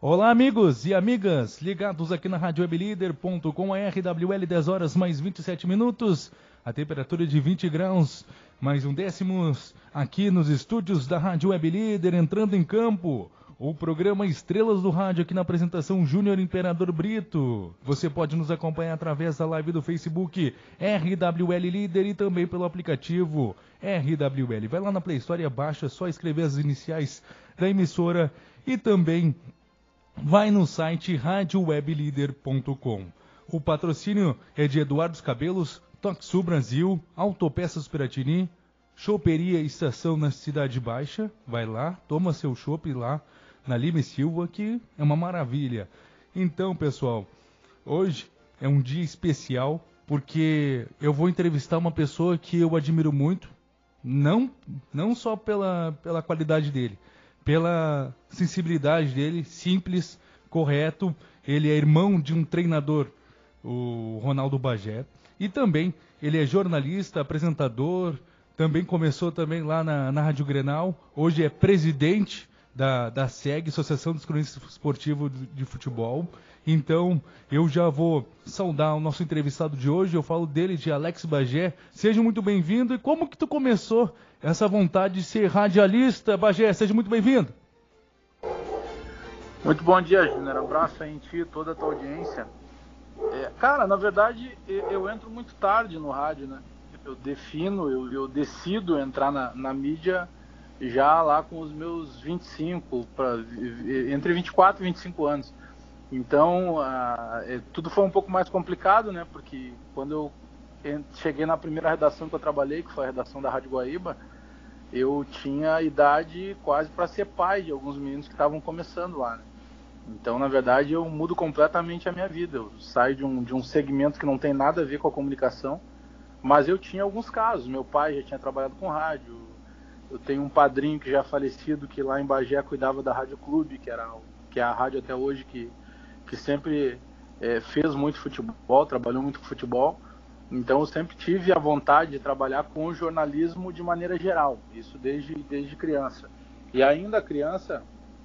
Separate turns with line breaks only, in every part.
Olá, amigos e amigas, ligados aqui na RadioWebLíder.com, a RWL, 10 horas mais 27 minutos, a temperatura de 20 graus, mais um décimos, aqui nos estúdios da Rádio Web Líder, entrando em campo, o programa Estrelas do Rádio, aqui na apresentação Júnior Imperador Brito. Você pode nos acompanhar através da live do Facebook RWL Líder e também pelo aplicativo RWL. Vai lá na Play Store e baixa, é só escrever as iniciais da emissora e também vai no site radioweblíder.com. O patrocínio é de Eduardo Cabelos, Toxu Brasil, Autopeças Piratini, Choperia Estação na Cidade Baixa. Vai lá, toma seu chopp lá na Lima e Silva, que é uma maravilha. Então, pessoal, hoje é um dia especial porque eu vou entrevistar uma pessoa que eu admiro muito, não só pela qualidade dele, pela sensibilidade dele, simples, correto. Ele é irmão de um treinador, o Ronaldo Bagé, e também ele é jornalista, apresentador, também começou também lá na Rádio Grenal, hoje é presidente da SEG, Associação dos Cronistas Esportivos de Futebol. Então, eu já vou saudar o nosso entrevistado de hoje, eu falo dele, de Alex Bagé. Seja muito bem-vindo. E como que tu começou essa vontade de ser radialista, Bagé? Seja muito bem-vindo.
Muito bom dia, Júnior. Abraço aí em ti e toda a tua audiência. Cara, na verdade, eu entro muito tarde no rádio, né? Eu decido entrar na mídia já lá com os meus 25, entre 24 e 25 anos. Então, tudo foi um pouco mais complicado, né? Porque quando eu cheguei na primeira redação que eu trabalhei, que foi a redação da Rádio Guaíba, eu tinha idade quase para ser pai de alguns meninos que estavam começando lá, né? Então, na verdade, eu mudo completamente a minha vida. Eu saio de um segmento que não tem nada a ver com a comunicação, mas eu tinha alguns casos. Meu pai já tinha trabalhado com rádio. Eu tenho um padrinho que já é falecido, que lá em Bagé cuidava da Rádio Clube, que é a rádio até hoje que sempre fez muito futebol, trabalhou muito com futebol. Então eu sempre tive a vontade de trabalhar com o jornalismo de maneira geral, isso desde criança. E ainda criança,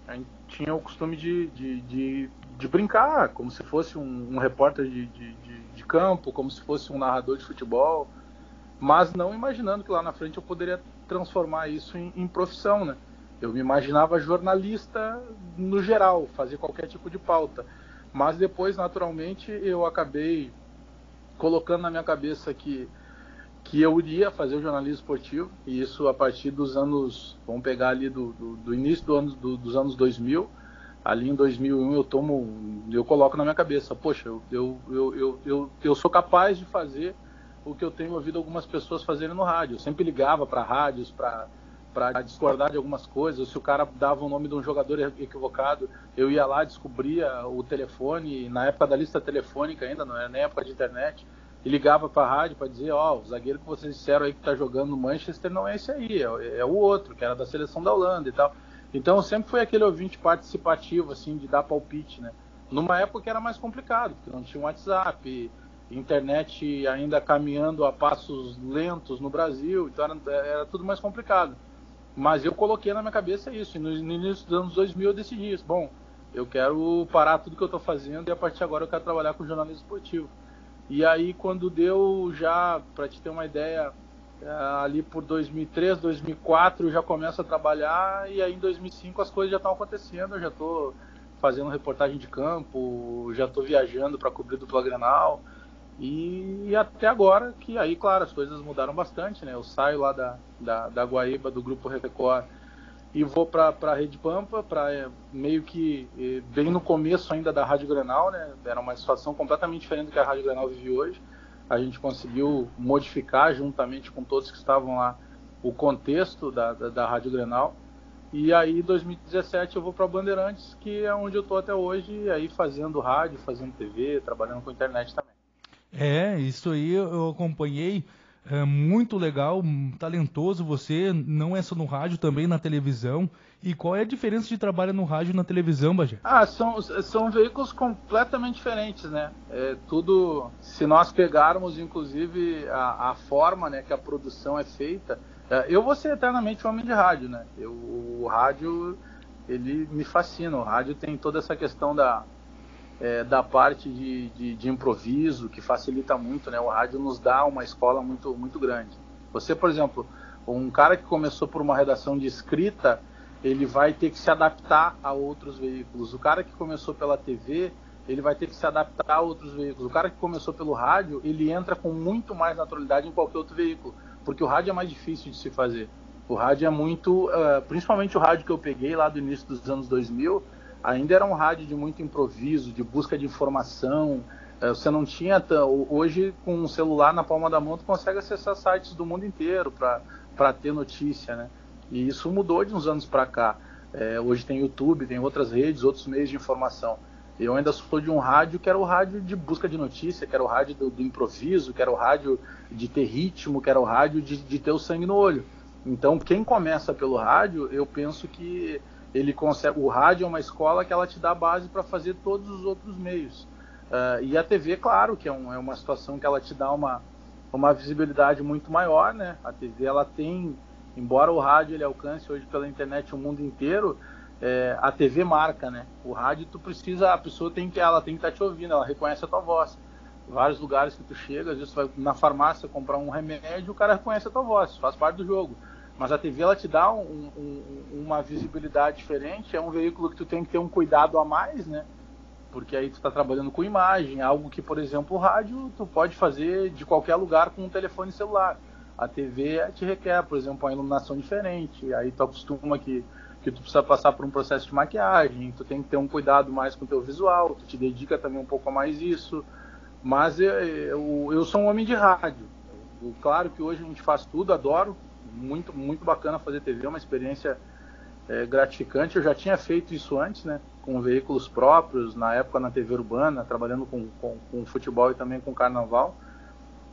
a gente tinha o costume de brincar, como se fosse um repórter de campo, como se fosse um narrador de futebol, mas não imaginando que lá na frente eu poderia transformar isso em profissão, né? Eu me imaginava jornalista no geral, fazer qualquer tipo de pauta. Mas depois, naturalmente, eu acabei colocando na minha cabeça que eu iria fazer o jornalismo esportivo, e isso a partir dos anos, vamos pegar ali do início dos anos 2000, ali em 2001 eu coloco na minha cabeça, poxa, eu sou capaz de fazer o que eu tenho ouvido algumas pessoas fazerem no rádio. Eu sempre ligava para rádios para discordar de algumas coisas. Se o cara dava o nome de um jogador equivocado, eu ia lá, descobria o telefone, na época da lista telefônica ainda, não era nem época de internet, e ligava para a rádio para dizer, o zagueiro que vocês disseram aí que está jogando no Manchester não é esse aí, é o outro, que era da seleção da Holanda e tal. Então eu sempre fui aquele ouvinte participativo, assim, de dar palpite, né? Numa época que era mais complicado, porque não tinha um WhatsApp, internet ainda caminhando a passos lentos no Brasil, então era tudo mais complicado. Mas eu coloquei na minha cabeça isso, e no início dos anos 2000 eu decidi isso. Bom, eu quero parar tudo que eu estou fazendo e a partir de agora eu quero trabalhar com jornalismo esportivo. E aí quando deu já, para te ter uma ideia, ali por 2003, 2004 eu já começo a trabalhar, e aí em 2005 as coisas já estão acontecendo, eu já estou fazendo reportagem de campo, já estou viajando para cobrir dupla Grenal. E até agora, que aí, claro, as coisas mudaram bastante, né? Eu saio lá da Guaíba, do Grupo Record, e vou para a Rede Pampa, meio que bem no começo ainda da Rádio Grenal, né? Era uma situação completamente diferente do que a Rádio Grenal vive hoje. A gente conseguiu modificar, juntamente com todos que estavam lá, o contexto da Rádio Grenal. E aí, em 2017, eu vou para a Bandeirantes, que é onde eu estou até hoje, aí fazendo rádio, fazendo TV, trabalhando com internet também.
Isso aí eu acompanhei, muito legal, talentoso você, não é só no rádio, também na televisão. E qual é a diferença de trabalho no rádio e na televisão, Bagé?
São veículos completamente diferentes, né? Tudo, se nós pegarmos, inclusive, a forma, né, que a produção é feita, eu vou ser eternamente um homem de rádio, né? O rádio ele me fascina. O rádio tem toda essa questão da parte de improviso, que facilita muito, né? O rádio nos dá uma escola muito, muito grande. Você, por exemplo, um cara que começou por uma redação de escrita, ele vai ter que se adaptar a outros veículos. O cara que começou pela TV, ele vai ter que se adaptar a outros veículos. O cara que começou pelo rádio, ele entra com muito mais naturalidade em qualquer outro veículo, porque o rádio é mais difícil de se fazer. O rádio é muito, principalmente o rádio que eu peguei lá do início dos anos 2000, ainda era um rádio de muito improviso, de busca de informação. Você não tinha... Hoje, com um celular na palma da mão, tu consegue acessar sites do mundo inteiro para ter notícia, né? E isso mudou de uns anos para cá. Hoje tem YouTube, tem outras redes, outros meios de informação. Eu ainda sou de um rádio que era o rádio de busca de notícia, que era o rádio do improviso, que era o rádio de ter ritmo, que era o rádio de ter o sangue no olho. Então, quem começa pelo rádio, eu penso que ele consegue. O rádio é uma escola que ela te dá base para fazer todos os outros meios. E a TV, claro, que é uma situação que ela te dá uma visibilidade muito maior, né? A TV, ela tem, embora o rádio ele alcance hoje pela internet o mundo inteiro, a TV marca, né? O rádio, a pessoa ela tem que estar te ouvindo, ela reconhece a tua voz. Vários lugares que tu chega, às vezes tu vai na farmácia comprar um remédio, o cara reconhece a tua voz, faz parte do jogo. Mas a TV, ela te dá uma visibilidade diferente, é um veículo que tu tem que ter um cuidado a mais, né? Porque aí tu tá trabalhando com imagem, algo que, por exemplo, o rádio tu pode fazer de qualquer lugar com um telefone celular. A TV te requer, por exemplo, uma iluminação diferente, aí tu acostuma que tu precisa passar por um processo de maquiagem, tu tem que ter um cuidado mais com o teu visual, tu te dedica também um pouco a mais isso. Mas eu sou um homem de rádio. Claro que hoje a gente faz tudo, adoro, muito, muito bacana fazer TV, é uma experiência gratificante. Eu já tinha feito isso antes, né, com veículos próprios, na época na TV urbana, trabalhando com futebol e também com carnaval.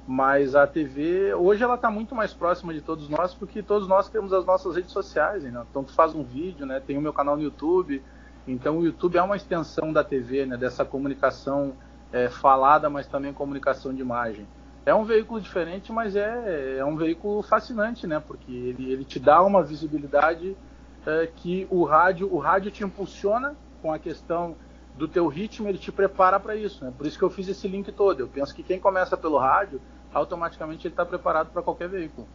Mas a TV, hoje ela está muito mais próxima de todos nós, porque todos nós temos as nossas redes sociais, né? Então tu faz um vídeo, né? Tem o meu canal no YouTube, então o YouTube é uma extensão da TV, né? Dessa comunicação falada, mas também comunicação de imagem. É um veículo diferente, mas é um veículo fascinante, né? Porque ele te dá uma visibilidade que o rádio te impulsiona com a questão do teu ritmo, ele te prepara para isso, né? Por isso que eu fiz esse link todo. Eu penso que quem começa pelo rádio, automaticamente ele está preparado para qualquer veículo.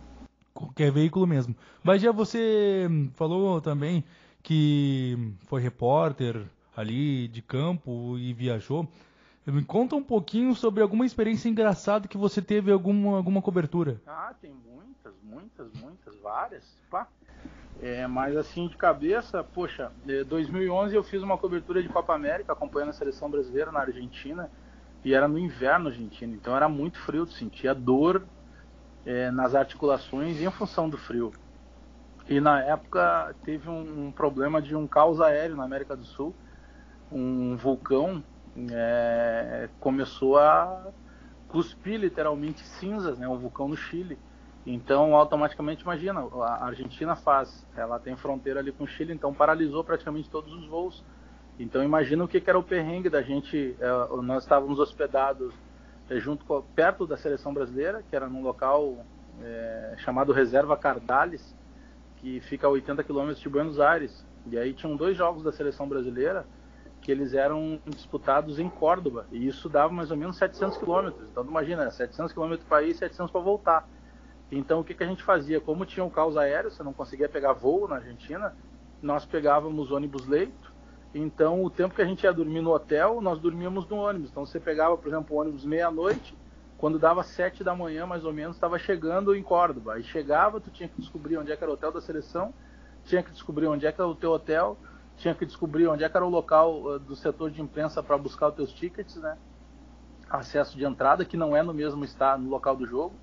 Qualquer veículo mesmo. Mas já você falou também que foi repórter ali de campo e viajou. Me conta um pouquinho sobre alguma experiência engraçada que você teve, alguma cobertura.
Tem muitas, várias. Pá. Mas assim, de cabeça, poxa, 2011 eu fiz uma cobertura de Copa América, acompanhando a seleção brasileira na Argentina, e era no inverno argentino, então era muito frio, tu sentia dor nas articulações em função do frio. E na época teve um problema de um caos aéreo na América do Sul, um vulcão começou a cuspir literalmente cinzas, né, um vulcão no Chile. Então, automaticamente, imagina, a Argentina ela tem fronteira ali com o Chile, então paralisou praticamente todos os voos. Então, imagina o que era o perrengue da gente. Nós estávamos hospedados perto da seleção brasileira, que era num local chamado Reserva Cardales, que fica a 80 quilômetros de Buenos Aires. E aí tinham 2 jogos da seleção brasileira que eles eram disputados em Córdoba, e isso dava mais ou menos 700 quilômetros. Então, imagina, 700 quilômetros para ir e 700 para voltar. Então, o que a gente fazia? Como tinha um caos aéreo, você não conseguia pegar voo na Argentina, nós pegávamos ônibus-leito. Então, o tempo que a gente ia dormir no hotel, nós dormíamos no ônibus. Então, você pegava, por exemplo, o ônibus meia-noite, quando dava 7 da manhã, mais ou menos, estava chegando em Córdoba. Aí chegava, tu tinha que descobrir onde é que era o hotel da seleção, tinha que descobrir onde é que era o teu hotel, tinha que descobrir onde é que era o local do setor de imprensa para buscar os teus tickets, né? Acesso de entrada, que não é no mesmo no local do jogo.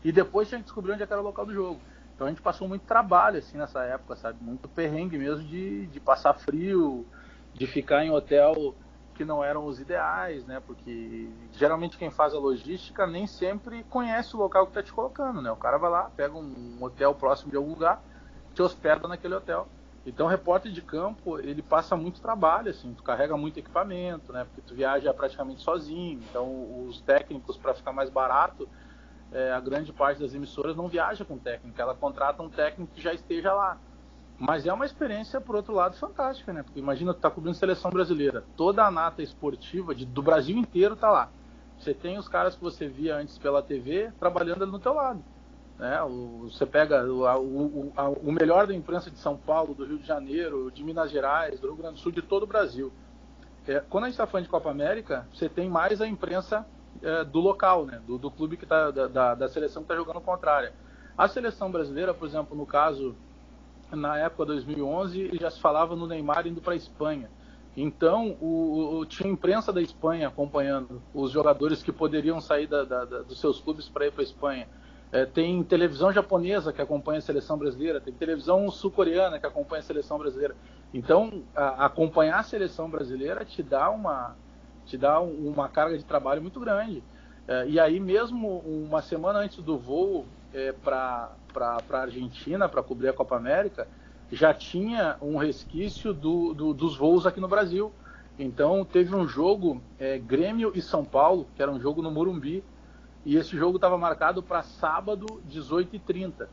E depois tinha que descobrir onde é que era o local do jogo. Então a gente passou muito trabalho assim nessa época, sabe? Muito perrengue mesmo de passar frio, de ficar em hotel que não eram os ideais, né? Porque geralmente quem faz a logística nem sempre conhece o local que está te colocando, né? O cara vai lá, pega um hotel próximo de algum lugar, te hospeda naquele hotel. Então o repórter de campo, ele passa muito trabalho, assim, tu carrega muito equipamento, né? Porque tu viaja praticamente sozinho. Então os técnicos, para ficar mais barato, a grande parte das emissoras não viaja com técnico, ela contrata um técnico que já esteja lá. Mas é uma experiência, por outro lado, fantástica, né? Porque imagina, tu tá cobrindo seleção brasileira, toda a nata esportiva do Brasil inteiro tá lá. Você tem os caras que você via antes pela TV trabalhando ali no teu lado, né? Você pega o melhor da imprensa de São Paulo, do Rio de Janeiro, de Minas Gerais, do Rio Grande do Sul, de todo o Brasil. Quando a gente está falando de Copa América, você tem mais a imprensa do local, né? Do clube que tá, da seleção que está jogando contrária. A seleção brasileira, por exemplo, no caso, na época 2011, já se falava no Neymar indo para a Espanha. Então, tinha imprensa da Espanha acompanhando os jogadores que poderiam sair dos seus clubes para ir para a Espanha. Tem televisão japonesa que acompanha a seleção brasileira, tem televisão sul-coreana que acompanha a seleção brasileira. Então, acompanhar a seleção brasileira te dá uma carga de trabalho muito grande. E aí, mesmo uma semana antes do voo para a Argentina, para cobrir a Copa América, já tinha um resquício dos voos aqui no Brasil. Então, teve um jogo, Grêmio e São Paulo, que era um jogo no Morumbi, e esse jogo estava marcado para sábado, 18h30.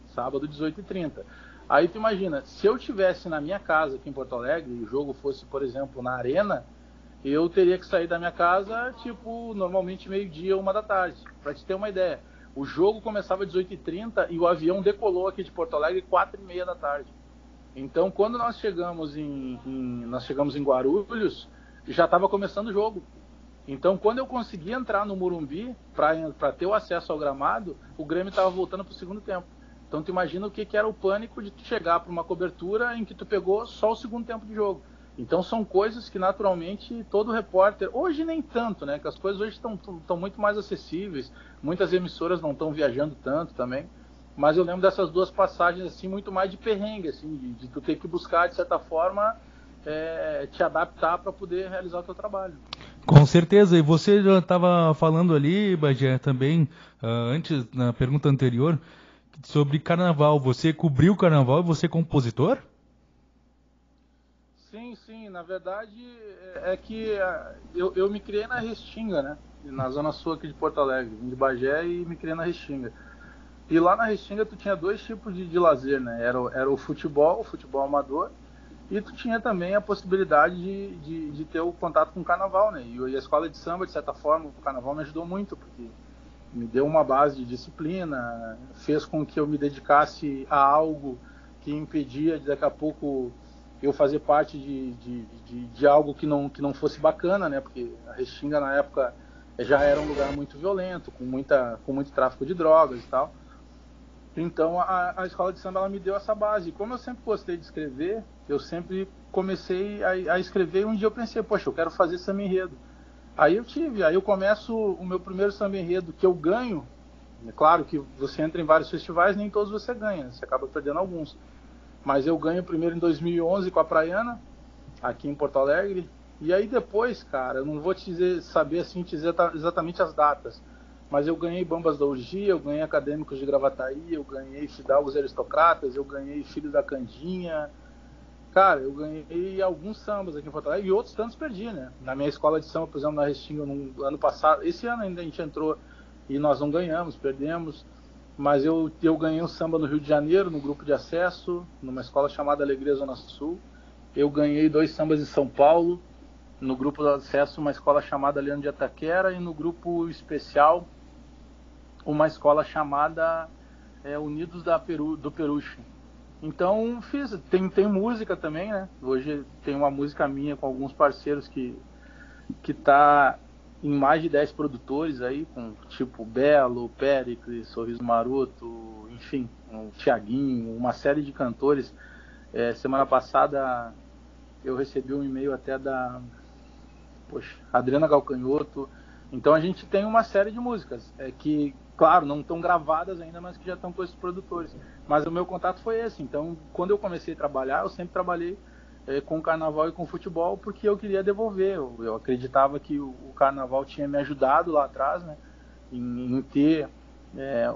Sábado, 18h30. Aí tu imagina, se eu estivesse na minha casa aqui em Porto Alegre, e o jogo fosse, por exemplo, na Arena, eu teria que sair da minha casa, normalmente meio-dia, 1h da tarde. Para te ter uma ideia, o jogo começava às 18h30 e o avião decolou aqui de Porto Alegre 4h30 da tarde. Então, quando nós chegamos em Guarulhos, já estava começando o jogo. Então, quando eu consegui entrar no Morumbi para ter o acesso ao gramado, o Grêmio estava voltando para o segundo tempo. Então, tu imagina o que era o pânico de tu chegar para uma cobertura em que tu pegou só o segundo tempo de jogo. Então, são coisas que, naturalmente, todo repórter... Hoje nem tanto, né? Que as coisas hoje estão muito mais acessíveis. Muitas emissoras não estão viajando tanto também. Mas eu lembro dessas duas passagens, assim, muito mais de perrengue, assim, de tu ter que buscar, de certa forma, te adaptar para poder realizar o teu trabalho.
Com certeza, e você já estava falando ali, Bagé, também, antes, na pergunta anterior, sobre carnaval. Você cobriu o carnaval e você é compositor?
Sim, na verdade é que eu me criei na Restinga, né? Na zona sul aqui de Porto Alegre, de Bagé, e me criei na Restinga. E lá na Restinga tu tinha dois tipos de lazer, né? Era o futebol amador, e tu tinha também a possibilidade de ter o contato com o carnaval, né? E a escola de samba, de certa forma, o carnaval me ajudou muito, porque me deu uma base de disciplina, fez com que eu me dedicasse a algo que impedia de daqui a pouco eu fazer parte de algo que não fosse bacana, né? Porque a Restinga na época já era um lugar muito violento, com muito tráfico de drogas e tal. Então a escola de samba ela me deu essa base. E como eu sempre gostei de escrever, eu sempre comecei a escrever, e um dia eu pensei, poxa, eu quero fazer samba enredo. Aí eu começo o meu primeiro samba enredo que eu ganho. É claro que você entra em vários festivais, nem todos você ganha, você acaba perdendo alguns. Mas eu ganho primeiro em 2011 com a Praiana, aqui em Porto Alegre. E aí depois, cara, eu não vou saber assim, te dizer exatamente as datas. Mas eu ganhei Bambas da Urgia, eu ganhei Acadêmicos de Gravataí, eu ganhei Fidalgos Aristocratas, eu ganhei Filhos da Candinha. Cara, eu ganhei alguns sambas aqui em Porto Alegre e outros tantos perdi, né? Na minha escola de samba, por exemplo, na Restinga, no ano passado, esse ano ainda a gente entrou e nós não ganhamos, perdemos. Mas eu ganhei um samba no Rio de Janeiro, no grupo de acesso, numa escola chamada Alegria Zona Sul. Eu ganhei 2 sambas em São Paulo, no grupo de acesso, uma escola chamada Leandro de Itaquera, e no grupo especial, uma escola chamada Unidos do Peruche. Então, tem música também, né? Hoje tem uma música minha com alguns parceiros que tá em mais de 10 produtores aí, com tipo Belo, Péricles, Sorriso Maroto, enfim, o Thiaguinho, uma série de cantores. Semana passada eu recebi um e-mail até da Adriana Galcanhoto. Então a gente tem uma série de músicas que, claro, não estão gravadas ainda, mas que já estão com esses produtores. Mas o meu contato foi esse. Então, quando eu comecei a trabalhar, eu sempre trabalhei com o carnaval e com o futebol, porque eu queria devolver. Eu acreditava que o carnaval tinha me ajudado lá atrás, né, em ter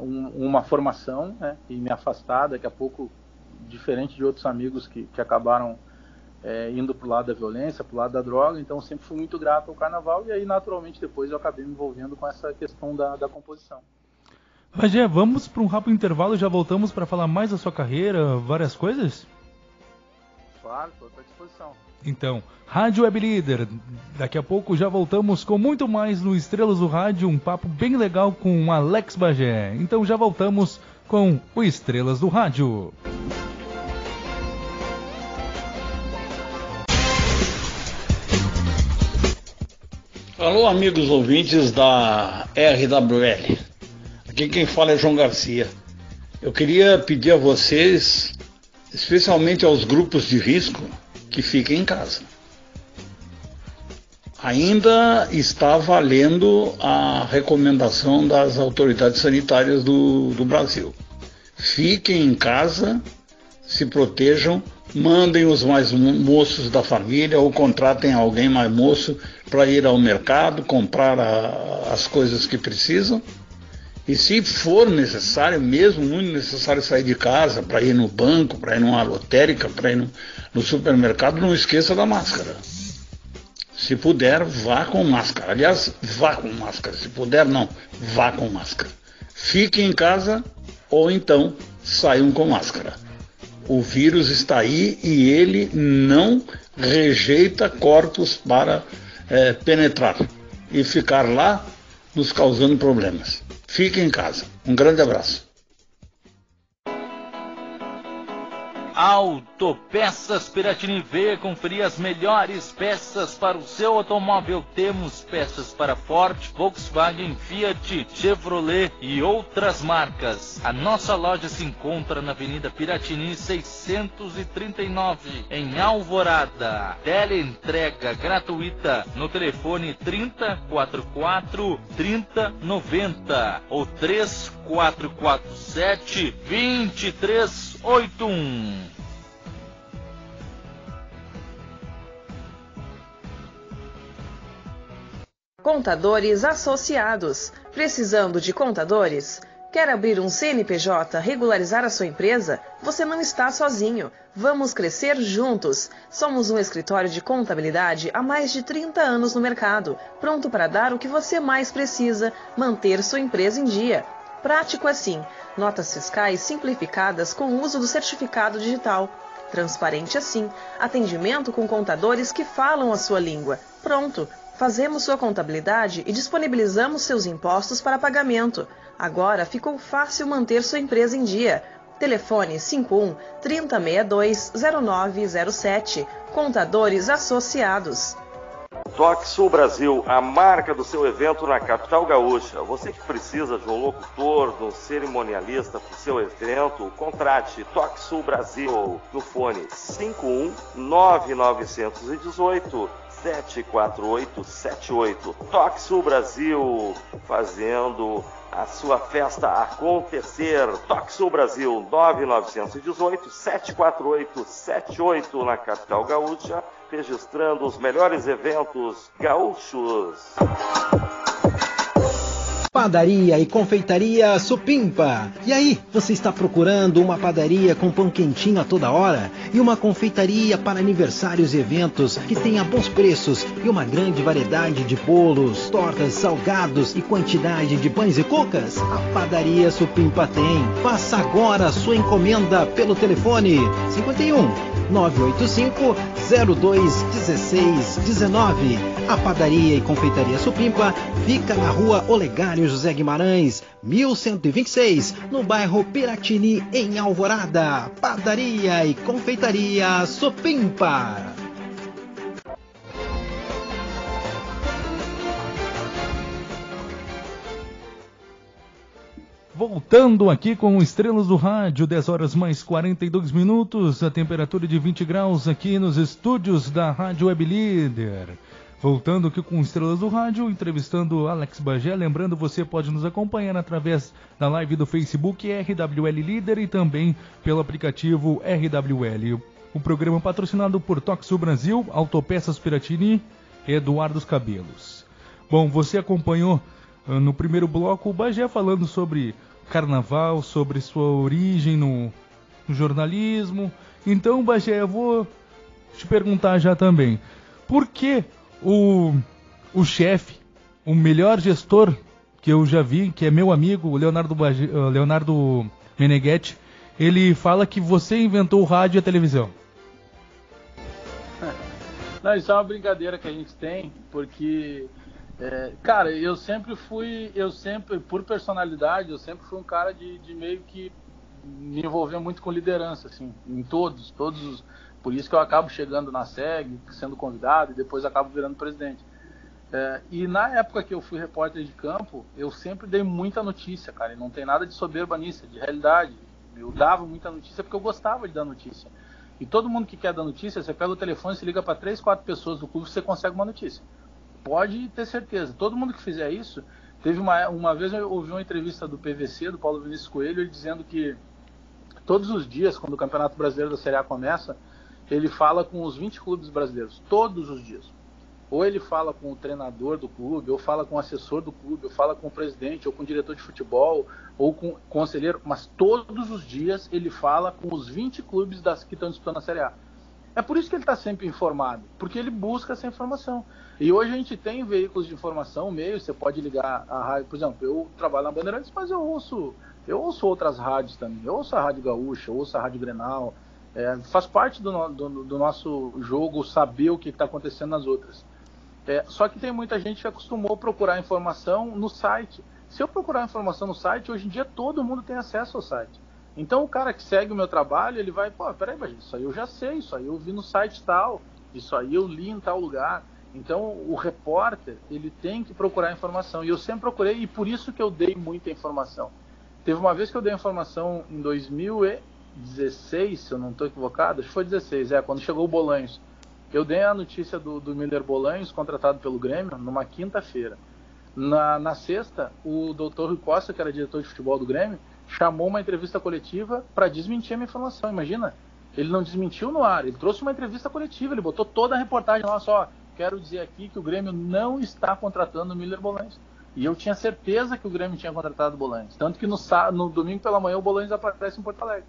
uma formação, né, e me afastar daqui a pouco, diferente de outros amigos que acabaram indo para o lado da violência, para o lado da droga. Então eu sempre fui muito grato ao carnaval, e aí naturalmente depois eu acabei me envolvendo com essa questão da composição.
Bagé, vamos para um rápido intervalo e já voltamos para falar mais da sua carreira, várias coisas?
Claro, estou à disposição.
Então, Rádio Web Líder, daqui a pouco já voltamos com muito mais no Estrelas do Rádio, um papo bem legal com Alex Bagé. Então já voltamos com o Estrelas do Rádio.
Alô, amigos ouvintes da RWL. Aqui quem fala é João Garcia. Eu queria pedir a vocês, especialmente aos grupos de risco, que fiquem em casa. Ainda está valendo a recomendação das autoridades sanitárias do Brasil. Fiquem em casa, se protejam, mandem os mais moços da família ou contratem alguém mais moço para ir ao mercado, comprar as coisas que precisam. E se for necessário, mesmo muito necessário sair de casa para ir no banco, para ir numa lotérica, para ir no supermercado, não esqueça da máscara. Se puder, vá com máscara. Aliás, vá com máscara. Se puder, não, vá com máscara. Fiquem em casa ou então saiam com máscara. O vírus está aí e ele não rejeita corpos para penetrar e ficar lá nos causando problemas. Fiquem em casa. Um grande abraço.
Autopeças Piratini, V, conferir as melhores peças para o seu automóvel. Temos peças para Ford, Volkswagen, Fiat, Chevrolet e outras marcas. A nossa loja se encontra na Avenida Piratini 639, em Alvorada. Teleentrega gratuita no telefone 3044 3090 ou 3447 2381.
Contadores Associados. Precisando de contadores? Quer abrir um CNPJ, regularizar a sua empresa? Você não está sozinho. Vamos crescer juntos. Somos um escritório de contabilidade há mais de 30 anos no mercado, pronto para dar o que você mais precisa, manter sua empresa em dia. Prático assim, notas fiscais simplificadas com o uso do certificado digital. Transparente assim, atendimento com contadores que falam a sua língua. Pronto, fazemos sua contabilidade e disponibilizamos seus impostos para pagamento. Agora ficou fácil manter sua empresa em dia. Telefone 51 3062 0907. Contadores Associados.
TalkSul Brasil, a marca do seu evento na capital gaúcha. Você que precisa de um locutor, de um cerimonialista para o seu evento, contrate TalkSul Brasil no fone 51 9918 74878. TalkSul Brasil, fazendo a sua festa acontecer. TalkSul Brasil 9918 74878 na capital gaúcha, registrando os melhores eventos gaúchos.
Padaria e Confeitaria Supimpa. E aí, você está procurando uma padaria com pão quentinho a toda hora? E uma confeitaria para aniversários e eventos que tenha bons preços e uma grande variedade de bolos, tortas, salgados e quantidade de pães e cucas? A Padaria Supimpa tem. Faça agora a sua encomenda pelo telefone 51 985 02 16 19. A Padaria e Confeitaria Supimpa fica na Rua Olegário José Guimarães, 1126, no bairro Piratini, em Alvorada. Padaria e Confeitaria Supimpa.
Voltando aqui com o Estrelas do Rádio, 10 horas mais 42 minutos, a temperatura de 20 graus aqui nos estúdios da Rádio Web Líder. Voltando aqui com Estrelas do Rádio, entrevistando Alex Bagé. Lembrando, você pode nos acompanhar através da live do Facebook RWL Líder e também pelo aplicativo RWL. O programa patrocinado por TalkSul Brasil, Autopeças Piratini e Eduardo Cabelos. Bom, você acompanhou no primeiro bloco o Bagé falando sobre carnaval, sobre sua origem no jornalismo. Então, Bagé, eu vou te perguntar já também. Por que o chefe, o melhor gestor que eu já vi, que é meu amigo, o Leonardo Meneghetti, ele fala que você inventou o rádio e a televisão?
Não, isso é uma brincadeira que a gente tem, porque, cara, por personalidade, eu sempre fui um cara de meio que me envolver muito com liderança, assim, em todos por isso que eu acabo chegando na SEG, sendo convidado, e depois acabo virando presidente. E na época que eu fui repórter de campo, eu sempre dei muita notícia, cara, e não tem nada de soberba nisso, de realidade. Eu dava muita notícia porque eu gostava de dar notícia. E todo mundo que quer dar notícia, você pega o telefone, se liga para 3, 4 pessoas do clube, você consegue uma notícia. Pode ter certeza. Todo mundo que fizer isso, teve uma vez eu ouvi uma entrevista do PVC, do Paulo Vinícius Coelho, ele dizendo que todos os dias, quando o Campeonato Brasileiro da Série A começa, ele fala com os 20 clubes brasileiros, todos os dias. Ou ele fala com o treinador do clube, ou fala com o assessor do clube, ou fala com o presidente, ou com o diretor de futebol, ou com o conselheiro, mas todos os dias ele fala com os 20 clubes que estão disputando a Série A. É por isso que ele está sempre informado, porque ele busca essa informação. E hoje a gente tem veículos de informação, meios, você pode ligar a rádio, por exemplo, eu trabalho na Bandeirantes, mas eu ouço outras rádios também, eu ouço a Rádio Gaúcha, eu ouço a Rádio Grenal, faz parte do nosso jogo saber o que está acontecendo nas outras. Só que tem muita gente que acostumou a procurar informação no site. Se eu procurar informação no site, hoje em dia todo mundo tem acesso ao site. Então o cara que segue o meu trabalho, ele vai, peraí, isso aí eu já sei, isso aí eu vi no site tal, isso aí eu li em tal lugar. Então o repórter, ele tem que procurar informação. E eu sempre procurei, e por isso que eu dei muita informação. Teve uma vez que eu dei informação em 2016, se eu não estou equivocado, acho que foi 16, quando chegou o Bolanhos. Eu dei a notícia do Miller Bolanhos, contratado pelo Grêmio, numa quinta-feira. Na sexta, o Dr. Rui Costa, que era diretor de futebol do Grêmio, chamou uma entrevista coletiva para desmentir a minha informação. Imagina, ele não desmentiu no ar, ele trouxe uma entrevista coletiva, ele botou toda a reportagem lá, só, quero dizer aqui que o Grêmio não está contratando o Miller Bolanhos. E eu tinha certeza que o Grêmio tinha contratado o Bolanhos. Tanto que no domingo pela manhã o Bolanhos aparece em Porto Alegre.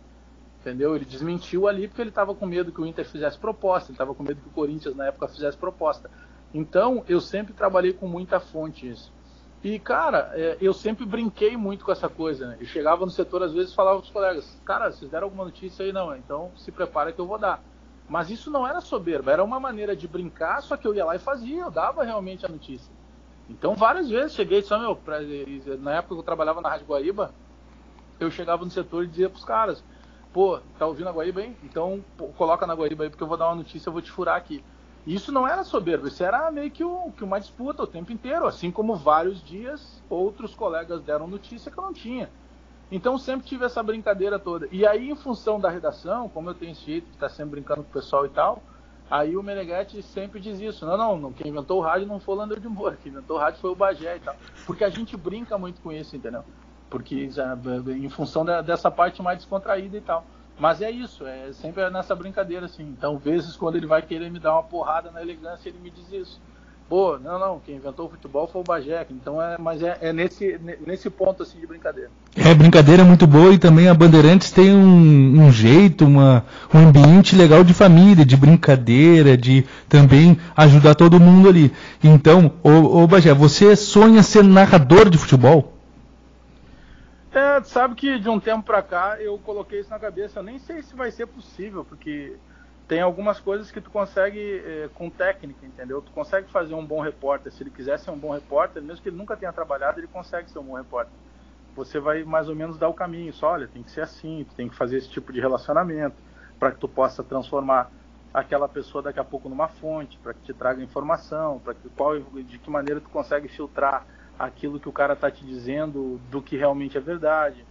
Entendeu? Ele desmentiu ali porque ele estava com medo que o Inter fizesse proposta, ele estava com medo que o Corinthians na época fizesse proposta. Então, eu sempre trabalhei com muita fonte isso. E, cara, eu sempre brinquei muito com essa coisa, né? Eu chegava no setor, às vezes, falava para os colegas, cara, vocês deram alguma notícia aí? Não, então se prepara que eu vou dar. Mas isso não era soberba, era uma maneira de brincar, só que eu ia lá e fazia, eu dava realmente a notícia. Então, várias vezes cheguei, na época que eu trabalhava na Rádio Guaíba, eu chegava no setor e dizia para os caras, tá ouvindo a Guaíba aí? Então coloca na Guaíba aí porque eu vou dar uma notícia, eu vou te furar aqui. Isso não era soberbo, isso era meio que uma disputa o tempo inteiro, assim como vários dias outros colegas deram notícia que eu não tinha. Então sempre tive essa brincadeira toda. E aí, em função da redação, como eu tenho esse jeito de estar sempre brincando com o pessoal e tal, aí o Meneghetti sempre diz isso, não, quem inventou o rádio não foi o Lander de Moura, quem inventou o rádio foi o Bagé e tal. Porque a gente brinca muito com isso, entendeu? Porque em função dessa parte mais descontraída e tal. Mas é isso, sempre nessa brincadeira, assim. Então, vezes quando ele vai querer me dar uma porrada na elegância, ele me diz isso. Não, quem inventou o futebol foi o Bagé. Então, mas é nesse ponto, assim, de brincadeira.
Brincadeira muito boa, e também a Bandeirantes tem um jeito, um ambiente legal de família, de brincadeira, de também ajudar todo mundo ali. Então, ô Bagé, você sonha ser narrador de futebol?
Sabe que de um tempo pra cá eu coloquei isso na cabeça. Eu nem sei se vai ser possível, porque tem algumas coisas que tu consegue com técnica, entendeu? Tu consegue fazer um bom repórter. Se ele quiser ser um bom repórter, mesmo que ele nunca tenha trabalhado, ele consegue ser um bom repórter. Você vai mais ou menos dar o caminho. Só, olha, tem que ser assim, tu tem que fazer esse tipo de relacionamento para que tu possa transformar aquela pessoa daqui a pouco numa fonte, para que te traga informação, de que maneira tu consegue filtrar aquilo que o cara está te dizendo do que realmente é verdade.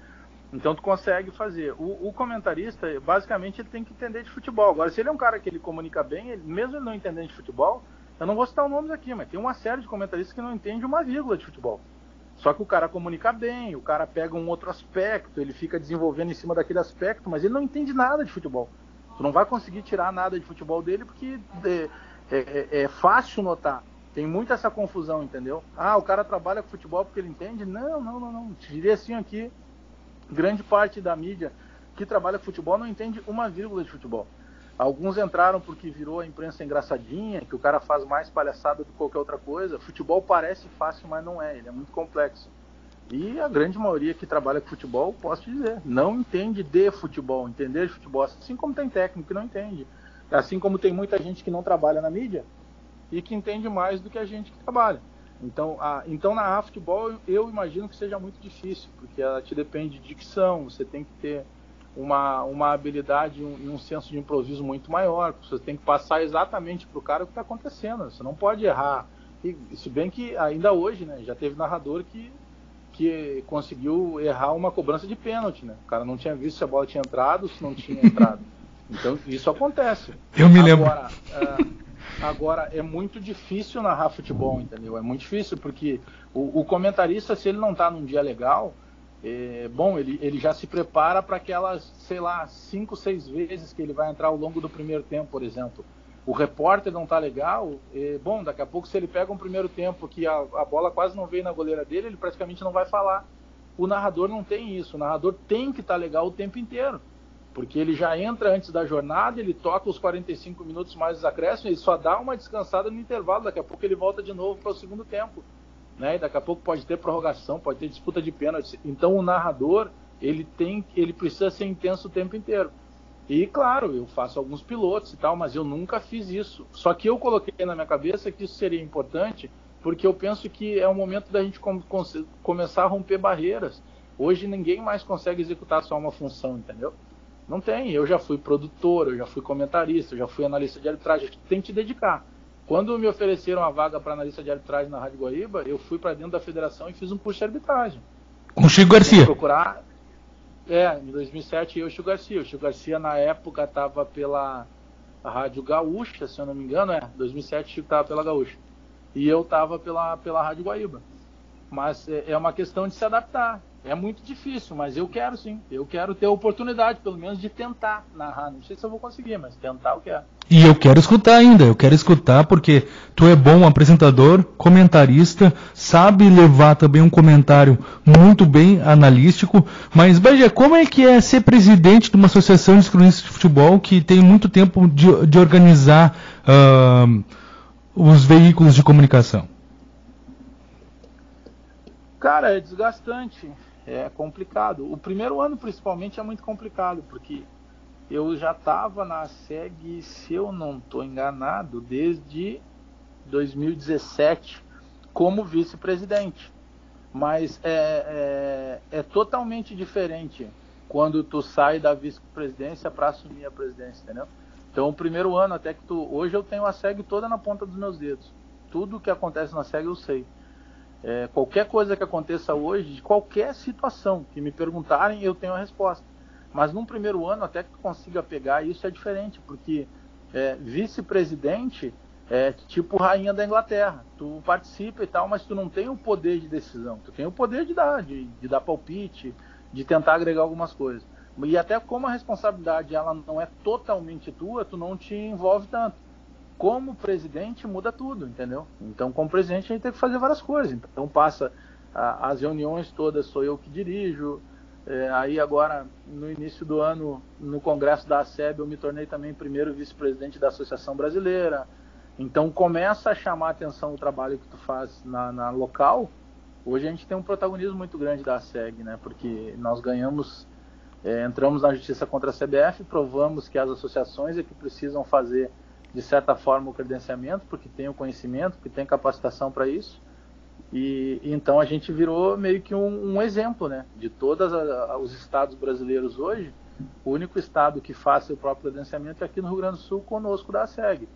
Então tu consegue fazer. O comentarista, basicamente, ele tem que entender de futebol. Agora, se ele é um cara que ele comunica bem, mesmo ele não entendendo de futebol, eu não vou citar os nomes aqui, mas tem uma série de comentaristas que não entende uma vírgula de futebol. Só que o cara comunica bem, o cara pega um outro aspecto, ele fica desenvolvendo em cima daquele aspecto, mas ele não entende nada de futebol. Tu não vai conseguir tirar nada de futebol dele porque é fácil notar. Tem muita essa confusão, entendeu? O cara trabalha com futebol porque ele entende? Não. Te diria assim aqui, grande parte da mídia que trabalha com futebol não entende uma vírgula de futebol. Alguns entraram porque virou a imprensa engraçadinha, que o cara faz mais palhaçada do que qualquer outra coisa. Futebol parece fácil, mas não é. Ele é muito complexo. E a grande maioria que trabalha com futebol, posso te dizer, não entende de futebol. Entender de futebol, assim como tem técnico que não entende. Assim como tem muita gente que não trabalha na mídia e que entende mais do que a gente que trabalha. Então na futebol eu imagino que seja muito difícil, porque ela te depende de dicção, você tem que ter uma habilidade e um senso de improviso muito maior, você tem que passar exatamente para o cara o que está acontecendo, você não pode errar. E, se bem que ainda hoje, né, já teve narrador que conseguiu errar uma cobrança de pênalti, né? O cara não tinha visto se a bola tinha entrado, se não tinha entrado. Então isso acontece.
Eu me lembro.
Agora é muito difícil narrar futebol, entendeu? É muito difícil porque o comentarista, se ele não está num dia legal, ele já se prepara para aquelas, sei lá, 5, 6 vezes que ele vai entrar ao longo do primeiro tempo, por exemplo. O repórter não está legal, daqui a pouco se ele pega um primeiro tempo que a bola quase não veio na goleira dele, ele praticamente não vai falar. O narrador não tem isso, o narrador tem que estar legal o tempo inteiro. Porque ele já entra antes da jornada, ele toca os 45 minutos mais os acréscimos, ele só dá uma descansada no intervalo, daqui a pouco ele volta de novo para o segundo tempo. Né? E daqui a pouco pode ter prorrogação, pode ter disputa de pênalti. Então o narrador, ele precisa ser intenso o tempo inteiro. E claro, eu faço alguns pilotos e tal, mas eu nunca fiz isso. Só que eu coloquei na minha cabeça que isso seria importante, porque eu penso que é o momento da gente começar a romper barreiras. Hoje ninguém mais consegue executar só uma função, entendeu? Não tem, eu já fui produtor, eu já fui comentarista, eu já fui analista de arbitragem, tem que te dedicar. Quando me ofereceram a vaga para analista de arbitragem na Rádio Guaíba, eu fui para dentro da federação e fiz um curso de arbitragem.
Com o Chico Garcia.
Procurar, em 2007 eu e o Chico Garcia. O Chico Garcia na época estava pela Rádio Gaúcha, se eu não me engano, 2007 o Chico estava pela Gaúcha. E eu estava pela Rádio Guaíba. Mas é uma questão de se adaptar. É muito difícil, mas eu quero sim. Eu quero ter a oportunidade, pelo menos, de tentar narrar. Não sei se eu vou conseguir, mas tentar eu quero.
E eu quero escutar ainda. Eu quero escutar porque tu é bom apresentador, comentarista, sabe levar também um comentário muito bem analítico. Mas, Bagé, como é que é ser presidente de uma associação de cronistas de futebol que tem muito tempo de organizar os veículos de comunicação?
Cara, é desgastante. É complicado. O primeiro ano, principalmente, é muito complicado, porque eu já estava na SEG, se eu não estou enganado, desde 2017, como vice-presidente. Mas é totalmente diferente quando tu sai da vice-presidência para assumir a presidência, entendeu? Então, o primeiro ano, até que hoje eu tenho a SEG toda na ponta dos meus dedos. Tudo que acontece na SEG eu sei. Qualquer coisa que aconteça hoje, de qualquer situação que me perguntarem, eu tenho a resposta. Mas num primeiro ano, até que tu consiga pegar, isso é diferente, porque vice-presidente é tipo rainha da Inglaterra. Tu participa e tal, mas tu não tem o poder de decisão. Tu tem o poder de dar palpite, de tentar agregar algumas coisas. E até como a responsabilidade ela não é totalmente tua, tu não te envolve tanto. Como presidente muda tudo, entendeu? Então, como presidente, a gente tem que fazer várias coisas. Então, passa as reuniões todas, sou eu que dirijo. Aí, agora, no início do ano, no congresso da ASEB, eu me tornei também primeiro vice-presidente da Associação Brasileira. Então, começa a chamar a atenção o trabalho que tu faz na local. Hoje, a gente tem um protagonismo muito grande da ASEG, né? Porque nós ganhamos, entramos na justiça contra a CBF, provamos que as associações é que precisam fazer de certa forma o credenciamento, porque tem o conhecimento, porque tem capacitação para isso, e então a gente virou meio que um exemplo, né, de todos os estados brasileiros hoje. O único estado que faz seu próprio credenciamento é aqui no Rio Grande do Sul, conosco da SEG.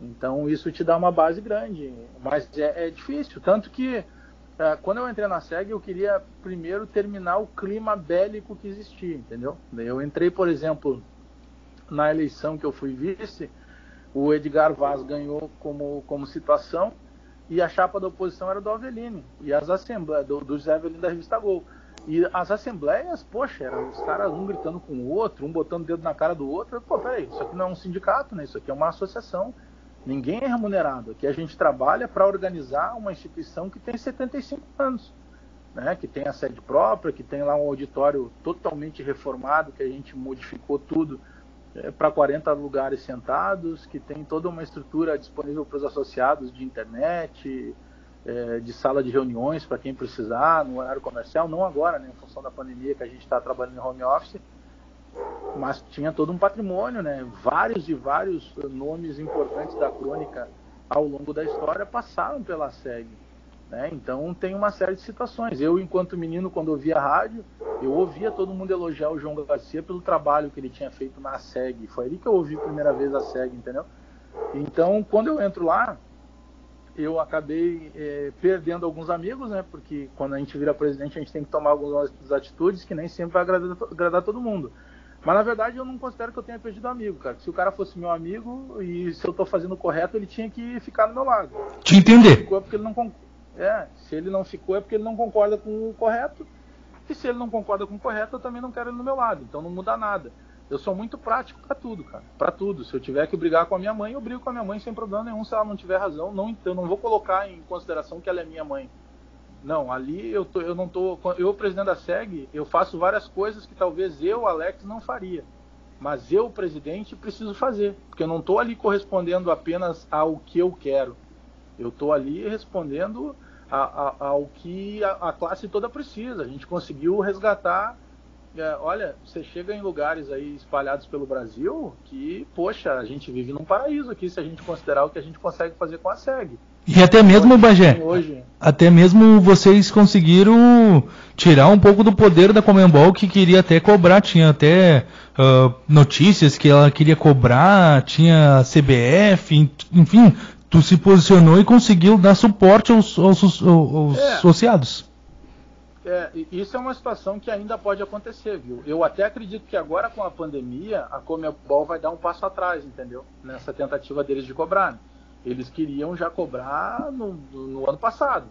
Então isso te dá uma base grande, mas é difícil, tanto que quando eu entrei na SEG eu queria primeiro terminar o clima bélico que existia, entendeu? Eu entrei, por exemplo, na eleição que eu fui vice, o Edgar Vaz ganhou como situação e a chapa da oposição era do Avelini e as assembleias do José Avelino da revista Gol. E as assembleias, poxa, eram os caras um gritando com o outro, um botando o dedo na cara do outro. Pô, peraí, isso aqui não é um sindicato, né? Isso aqui é uma associação. Ninguém é remunerado. Aqui a gente trabalha para organizar uma instituição que tem 75 anos, né? Que tem a sede própria, que tem lá um auditório totalmente reformado, que a gente modificou tudo para 40 lugares sentados, que tem toda uma estrutura disponível para os associados de internet, de sala de reuniões para quem precisar, no horário comercial, não agora, né, em função da pandemia que a gente está trabalhando em home office. mas tinha todo um patrimônio, né? Vários e vários nomes importantes da crônica ao longo da história passaram pela SEG, né? Então tem uma série de situações. Eu, enquanto menino, quando ouvia rádio, eu ouvia todo mundo elogiar o João Garcia pelo trabalho que ele tinha feito na SEG. Foi ali que eu ouvi a primeira vez a SEG, entendeu? Então, quando eu entro lá, eu acabei perdendo alguns amigos, né? Porque quando a gente vira presidente, a gente tem que tomar algumas atitudes que nem sempre vai agradar todo mundo. Mas, na verdade, eu não considero que eu tenha perdido amigo, cara. Se o cara fosse meu amigo e se eu tô fazendo o correto, ele tinha que ficar do meu lado.
Te entender.
Se ele não ficou, é porque ele não concorda com o correto. E se ele não concorda com o correto, eu também não quero ele do meu lado. Então não muda nada. Eu sou muito prático pra tudo, cara. Pra tudo. Se eu tiver que brigar com a minha mãe, eu brigo com a minha mãe sem problema nenhum. Se ela não tiver razão, eu não vou colocar em consideração que ela é minha mãe. Não, ali eu presidente da SEG, eu faço várias coisas que talvez eu, Alex, não faria. Mas eu, presidente, preciso fazer. Porque eu não estou ali correspondendo apenas ao que eu quero. Eu estou ali respondendo ao que a classe toda precisa. A gente conseguiu resgatar. Olha, você chega em lugares aí espalhados pelo Brasil que, poxa, a gente vive num paraíso aqui, se a gente considerar o que a gente consegue fazer com a SEG.
E até mesmo, Bagé, até mesmo vocês conseguiram tirar um pouco do poder da Conmebol, que queria até cobrar, tinha até notícias que ela queria cobrar, tinha a CBF, enfim, tu se posicionou e conseguiu dar suporte aos associados.
Isso é uma situação que ainda pode acontecer, viu? Eu até acredito que agora com a pandemia, a Conmebol vai dar um passo atrás, entendeu? Nessa tentativa deles de cobrar. Eles queriam já cobrar no ano passado.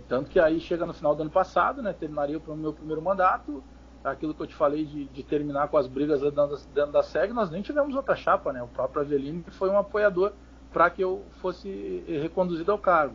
Tanto que aí chega no final do ano passado, né? Terminaria o meu primeiro mandato. Aquilo que eu te falei de terminar com as brigas dentro da SEG, nós nem tivemos outra chapa, né? O próprio Avelino foi um apoiador para que eu fosse reconduzido ao cargo.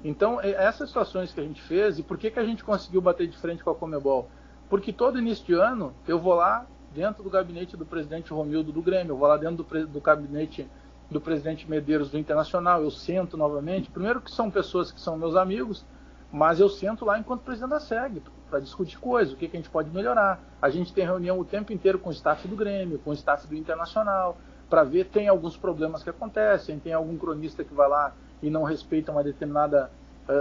Então, essas situações que a gente fez, e por que a gente conseguiu bater de frente com a Conmebol? Porque todo início de ano, eu vou lá dentro do gabinete do presidente Romildo do Grêmio, eu vou lá dentro do gabinete do presidente Medeiros do Internacional, eu sento novamente, primeiro que são pessoas que são meus amigos, mas eu sento lá enquanto presidente da SEG, para discutir coisas, o que a gente pode melhorar. A gente tem reunião o tempo inteiro com o staff do Grêmio, com o staff do Internacional, para ver, tem alguns problemas que acontecem, tem algum cronista que vai lá e não respeita uma determinada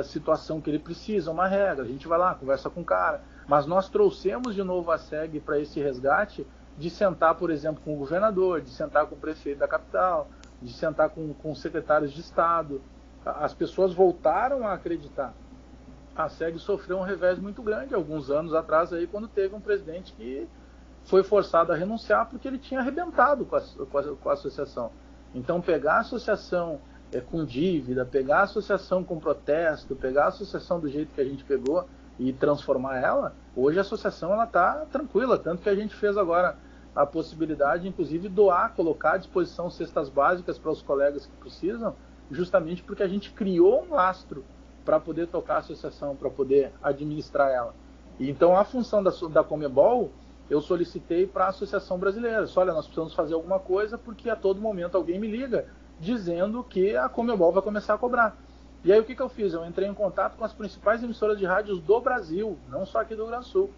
situação que ele precisa, uma regra, a gente vai lá, conversa com o cara, mas nós trouxemos de novo a SEG para esse resgate de sentar, por exemplo, com o governador, de sentar com o prefeito da capital, de sentar com secretários de Estado. As pessoas voltaram a acreditar. A SEG sofreu um revés muito grande alguns anos atrás, aí, quando teve um presidente que foi forçado a renunciar porque ele tinha arrebentado com a associação. Então, pegar a associação com dívida, pegar a associação com protesto, pegar a associação do jeito que a gente pegou e transformar ela, hoje a associação está tranquila, tanto que a gente fez agora a possibilidade, inclusive, doar, colocar à disposição cestas básicas para os colegas que precisam, justamente porque a gente criou um lastro para poder tocar a associação, para poder administrar ela. E então, a função da Conmebol, eu solicitei para a Associação Brasileira. Olha, nós precisamos fazer alguma coisa, porque a todo momento alguém me liga dizendo que a Conmebol vai começar a cobrar. E aí o que eu fiz? Eu entrei em contato com as principais emissoras de rádios do Brasil, não só aqui do Rio Grande do Sul.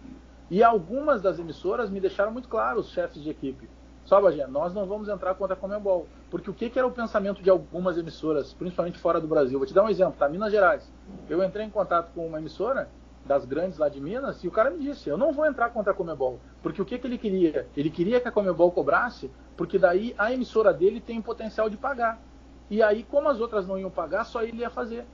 E algumas das emissoras me deixaram muito claro, os chefes de equipe. Só, Bagé, nós não vamos entrar contra a Conmebol. Porque o que era o pensamento de algumas emissoras, principalmente fora do Brasil? Vou te dar um exemplo, tá? Minas Gerais. Eu entrei em contato com uma emissora das grandes lá de Minas e o cara me disse, eu não vou entrar contra a Conmebol. Porque o que ele queria? Ele queria que a Conmebol cobrasse, porque daí a emissora dele tem potencial de pagar. E aí, como as outras não iam pagar, só ele ia fazer.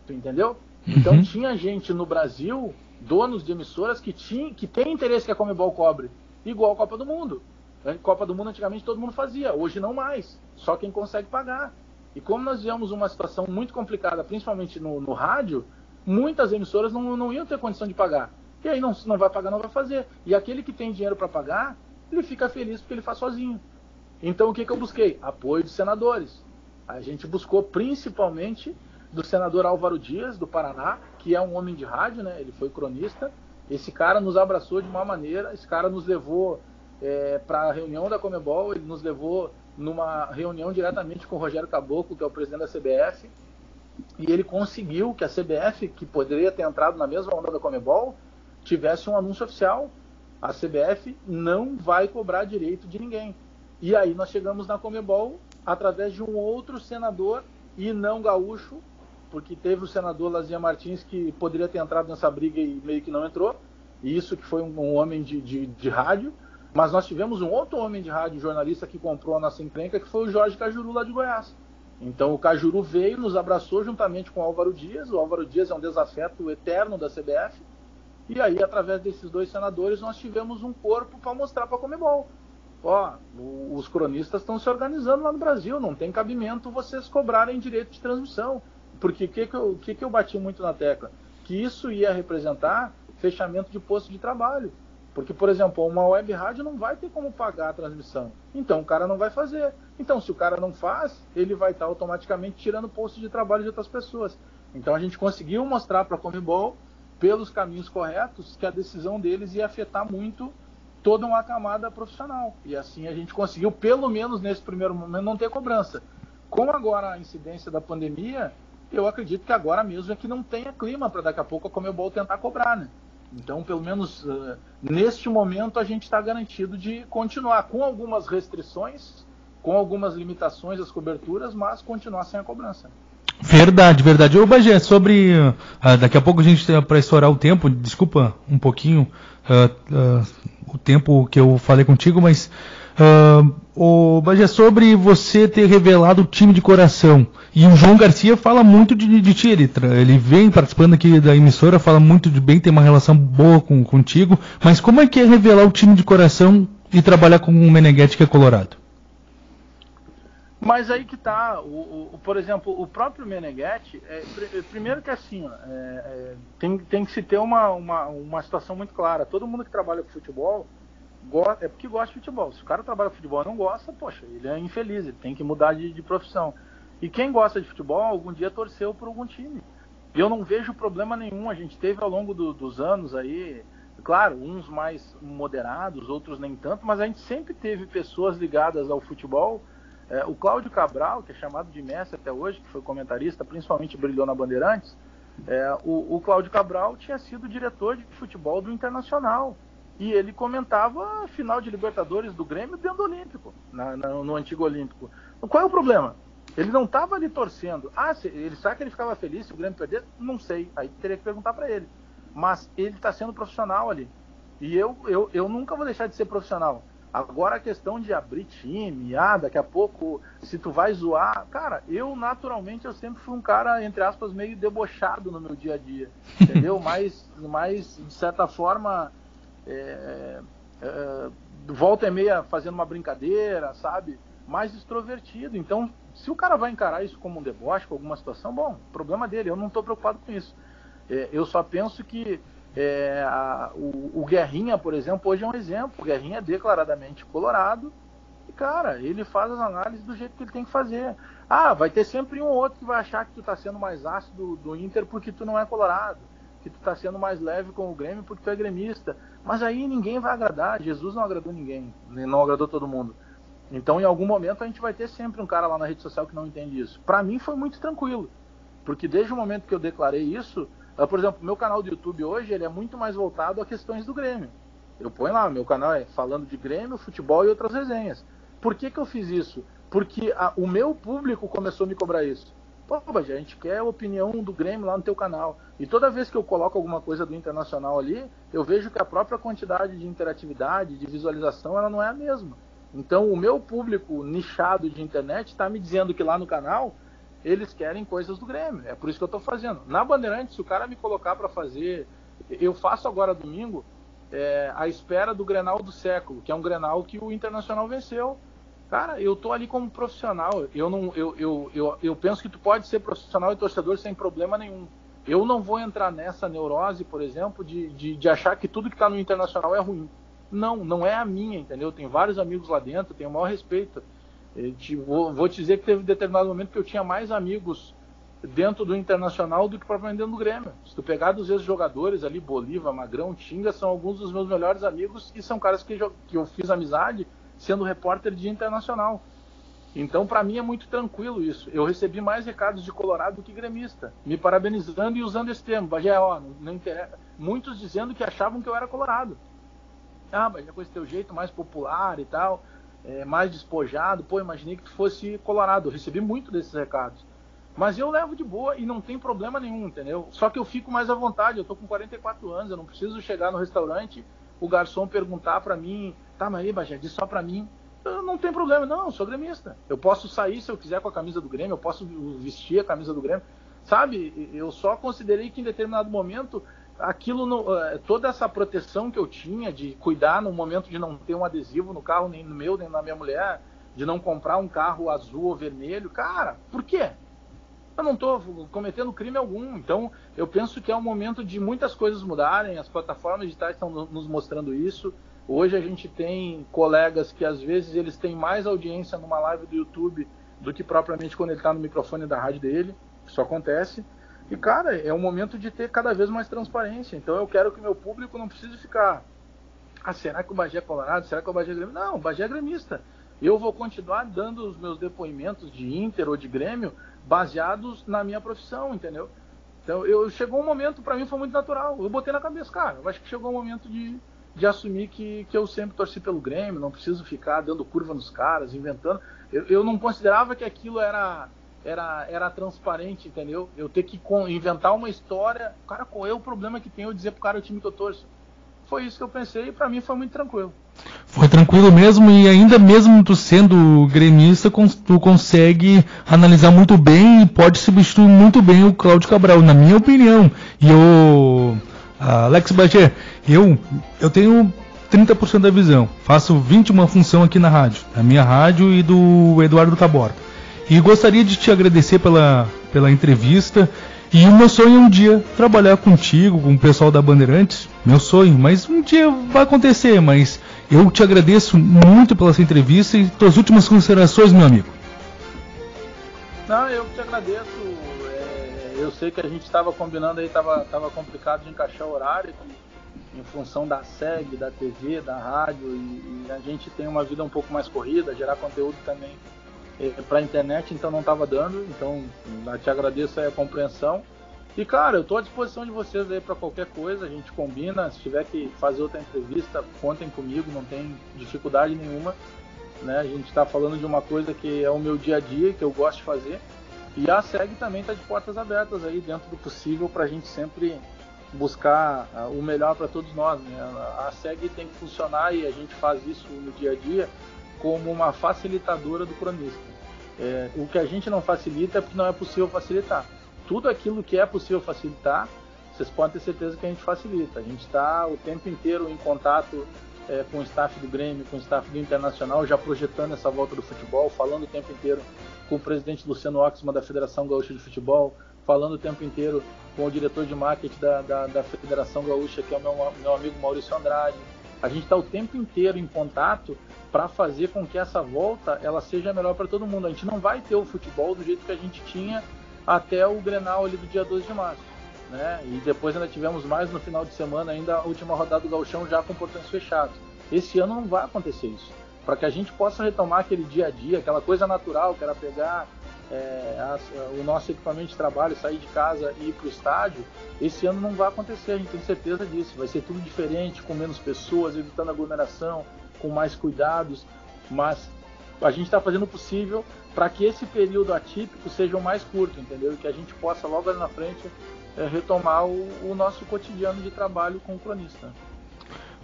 Tu entendeu? Então tinha gente no Brasil, donos de emissoras, que tem interesse que a Conmebol cobre. Igual a Copa do Mundo. A Copa do Mundo antigamente todo mundo fazia, hoje não mais. Só quem consegue pagar. E como nós vivemos uma situação muito complicada, principalmente no rádio, muitas emissoras não iam ter condição de pagar. E aí não vai pagar, não vai fazer. E aquele que tem dinheiro para pagar, ele fica feliz porque ele faz sozinho. Então o que eu busquei? Apoio de senadores. A gente buscou principalmente do senador Álvaro Dias, do Paraná, que é um homem de rádio, né? Ele foi cronista. Esse cara nos abraçou de uma maneira, esse cara nos levou para a reunião da Conmebol, ele nos levou numa reunião diretamente com o Rogério Caboclo, que é o presidente da CBF, e ele conseguiu que a CBF, que poderia ter entrado na mesma onda da Conmebol, tivesse um anúncio oficial A CBF não vai cobrar direito de ninguém. E aí nós chegamos na Conmebol através de um outro senador e não gaúcho, porque teve o senador Lazier Martins que poderia ter entrado nessa briga e meio que não entrou, e isso que foi um homem de rádio, mas nós tivemos um outro homem de rádio, jornalista, que comprou a nossa encrenca, que foi o Jorge Cajuru, lá de Goiás. Então o Cajuru veio, nos abraçou juntamente com o Álvaro Dias. O Álvaro Dias é um desafeto eterno da CBF, e aí através desses dois senadores nós tivemos um corpo para mostrar para a Conmebol. Os cronistas estão se organizando lá no Brasil, não tem cabimento vocês cobrarem direito de transmissão. Porque o que eu bati muito na tecla? Que isso ia representar fechamento de posto de trabalho. Porque, por exemplo, uma web rádio não vai ter como pagar a transmissão. Então o cara não vai fazer. Então, se o cara não faz, ele vai estar automaticamente tirando posto de trabalho de outras pessoas. Então a gente conseguiu mostrar para a Conmebol, pelos caminhos corretos, que a decisão deles ia afetar muito toda uma camada profissional. E assim a gente conseguiu, pelo menos nesse primeiro momento, não ter cobrança. Com agora a incidência da pandemia, eu acredito que agora mesmo é que não tenha clima para daqui a pouco a Conmebol tentar cobrar, né? Então, pelo menos neste momento, a gente está garantido de continuar com algumas restrições, com algumas limitações às coberturas, mas continuar sem a cobrança.
Verdade. Ô Bagé, sobre... daqui a pouco a gente tem para estourar o tempo, desculpa um pouquinho o tempo que eu falei contigo, mas... Ô Bagé, sobre você ter revelado o time de coração, e o João Garcia fala muito de ti, ele vem participando aqui da emissora, fala muito de bem, tem uma relação boa contigo, mas como é que é revelar o time de coração e trabalhar com um Meneghetti que é colorado?
Mas aí que tá, por exemplo, o próprio Meneghetti, primeiro que assim, tem que se ter uma situação muito clara. Todo mundo que trabalha com futebol é porque gosta de futebol. Se o cara trabalha com futebol e não gosta, poxa, ele é infeliz, ele tem que mudar de profissão. E quem gosta de futebol, algum dia torceu por algum time. E eu não vejo problema nenhum. A gente teve ao longo dos anos aí, claro, uns mais moderados, outros nem tanto, mas a gente sempre teve pessoas ligadas ao futebol. O Cláudio Cabral, que é chamado de mestre até hoje, que foi comentarista, principalmente brilhou na Bandeirantes, o Cláudio Cabral tinha sido diretor de futebol do Internacional. E ele comentava a final de Libertadores do Grêmio dentro do Olímpico, no antigo Olímpico. Qual é o problema? Ele não estava ali torcendo. Será que ele ficava feliz se o Grêmio perdesse? Não sei, aí teria que perguntar para ele. Mas ele está sendo profissional ali. E eu nunca vou deixar de ser profissional. Agora a questão de abrir time, daqui a pouco, se tu vai zoar... Cara, naturalmente, eu sempre fui um cara, entre aspas, meio debochado no meu dia a dia. Entendeu? Mas de certa forma... volta e meia fazendo uma brincadeira, sabe? Mais extrovertido. Então, se o cara vai encarar isso como um deboche, com alguma situação, bom, problema dele, eu não estou preocupado com isso. Eu só penso que o Guerrinha, por exemplo, hoje é um exemplo. O Guerrinha é declaradamente colorado e, cara, ele faz as análises do jeito que ele tem que fazer. Vai ter sempre um ou outro que vai achar que tu está sendo mais ácido do Inter porque tu não é colorado, que tu está sendo mais leve com o Grêmio porque tu é gremista. Mas aí ninguém vai agradar. Jesus não agradou ninguém, não agradou todo mundo. Então, em algum momento, a gente vai ter sempre um cara lá na rede social que não entende isso. Para mim foi muito tranquilo, porque desde o momento que eu declarei isso, por exemplo, meu canal do YouTube hoje, ele é muito mais voltado a questões do Grêmio. Eu ponho lá, meu canal é falando de Grêmio, futebol e outras resenhas. Por que eu fiz isso? Porque o meu público começou a me cobrar isso. A gente quer a opinião do Grêmio lá no teu canal. E toda vez que eu coloco alguma coisa do Internacional ali, eu vejo que a própria quantidade de interatividade, de visualização, ela não é a mesma. Então o meu público nichado de internet está me dizendo que lá no canal eles querem coisas do Grêmio. É por isso que eu estou fazendo. Na Bandeirantes, se o cara me colocar para fazer... Eu faço agora domingo a espera do Grenal do século, que é um Grenal que o Internacional venceu. Cara, eu tô ali como profissional. Eu penso que tu pode ser profissional e torcedor sem problema nenhum. Eu não vou entrar nessa neurose, por exemplo, de achar que tudo que está no Internacional é ruim. Não é a minha, entendeu? Tem vários amigos lá dentro, tenho o maior respeito. Vou te dizer que teve um determinado momento que eu tinha mais amigos dentro do Internacional do que propriamente dentro do Grêmio. Se tu pegar dos ex-jogadores ali, Bolívar, Magrão, Tinga, são alguns dos meus melhores amigos e são caras que eu fiz amizade sendo repórter de Internacional. Então, para mim, é muito tranquilo isso. Eu recebi mais recados de colorado do que gremista, me parabenizando e usando esse termo. Bagé, não interessa. Muitos dizendo que achavam que eu era colorado. Bagé, com esse teu jeito mais popular e tal, mais despojado, pô, imaginei que tu fosse colorado. Eu recebi muito desses recados. Mas eu levo de boa e não tem problema nenhum, entendeu? Só que eu fico mais à vontade, eu tô com 44 anos, eu não preciso chegar no restaurante, o garçom perguntar pra mim, tá, mas aí, Bagé, diz só pra mim. Não tem problema, não, eu sou gremista. Eu posso sair se eu quiser com a camisa do Grêmio, eu posso vestir a camisa do Grêmio. Sabe, eu só considerei que em determinado momento, toda essa proteção que eu tinha de cuidar no momento de não ter um adesivo no carro, nem no meu, nem na minha mulher, de não comprar um carro azul ou vermelho, cara, por quê? Eu não estou cometendo crime algum. Então, eu penso que é um momento de muitas coisas mudarem. As plataformas digitais estão nos mostrando isso. Hoje a gente tem colegas que, às vezes, eles têm mais audiência numa live do YouTube do que propriamente quando ele está no microfone da rádio dele. Isso acontece. E, cara, é um momento de ter cada vez mais transparência. Então, eu quero que o meu público não precise ficar... será que o Bagé é colorado? Será que o Bagé é gremista? Não, o Bagé é gremista. Eu vou continuar dando os meus depoimentos de Inter ou de Grêmio baseados na minha profissão, entendeu? Então, chegou um momento, pra mim foi muito natural. Eu botei na cabeça, cara, eu acho que chegou o momento de assumir que eu sempre torci pelo Grêmio, não preciso ficar dando curva nos caras, inventando. Eu não considerava que aquilo era transparente, entendeu? Eu ter que inventar uma história, cara, qual é o problema que tem eu dizer pro cara o time que eu torço? Foi isso que eu pensei e pra mim foi muito tranquilo.
Foi tranquilo mesmo, e ainda mesmo tu sendo gremista, tu consegue analisar muito bem e pode substituir muito bem o Cláudio Cabral, na minha opinião. E Alex Bagé, eu tenho 30% da visão, faço 21 função aqui na rádio, na minha rádio e do Eduardo Taborda. E gostaria de te agradecer pela entrevista. E o meu sonho é um dia trabalhar contigo, com o pessoal da Bandeirantes. Meu sonho, mas um dia vai acontecer. Mas eu te agradeço muito pela sua entrevista e tuas últimas considerações, meu amigo.
Não, eu que te agradeço. Eu sei que a gente estava combinando aí, estava complicado de encaixar o horário, em função da SEG, da TV, da rádio, e a gente tem uma vida um pouco mais corrida, gerar conteúdo também para a internet, então não estava dando. Então eu te agradeço a compreensão e, cara, eu estou à disposição de vocês aí para qualquer coisa, a gente combina. Se tiver que fazer outra entrevista, contem comigo, não tem dificuldade nenhuma, né? A gente está falando de uma coisa que é o meu dia a dia, que eu gosto de fazer, e a SEG também está de portas abertas aí, dentro do possível, para a gente sempre buscar o melhor para todos nós, né? A SEG tem que funcionar e a gente faz isso no dia a dia como uma facilitadora do cronista. O que a gente não facilita é porque não é possível facilitar. Tudo aquilo que é possível facilitar, vocês podem ter certeza que a gente facilita. A gente está o tempo inteiro em contato com o staff do Grêmio, com o staff do Internacional, já projetando essa volta do futebol, falando o tempo inteiro com o presidente Luciano Oxman da Federação Gaúcha de Futebol, falando o tempo inteiro com o diretor de marketing da Federação Gaúcha, que é o meu amigo Maurício Andrade. A gente está o tempo inteiro em contato para fazer com que essa volta ela seja melhor para todo mundo. A gente não vai ter o futebol do jeito que a gente tinha até o Grenal ali do dia 12 de março, né? E depois ainda tivemos mais no final de semana, ainda a última rodada do Gauchão já com portões fechados. Esse ano não vai acontecer isso. Para que a gente possa retomar aquele dia a dia, aquela coisa natural, que era pegar o nosso equipamento de trabalho, sair de casa e ir para o estádio, esse ano não vai acontecer, a gente tem certeza disso. Vai ser tudo diferente, com menos pessoas, evitando aglomeração, com mais cuidados, mas a gente está fazendo o possível para que esse período atípico seja o mais curto, entendeu? E que a gente possa logo ali na frente retomar o nosso cotidiano de trabalho com o cronista.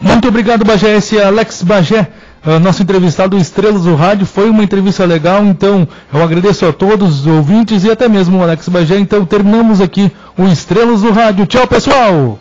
Muito obrigado, Bagé. Esse é Alex Bagé, nosso entrevistado do Estrelas do Rádio. Foi uma entrevista legal, então eu agradeço a todos os ouvintes e até mesmo o Alex Bagé. Então terminamos aqui o Estrelas do Rádio. Tchau, pessoal!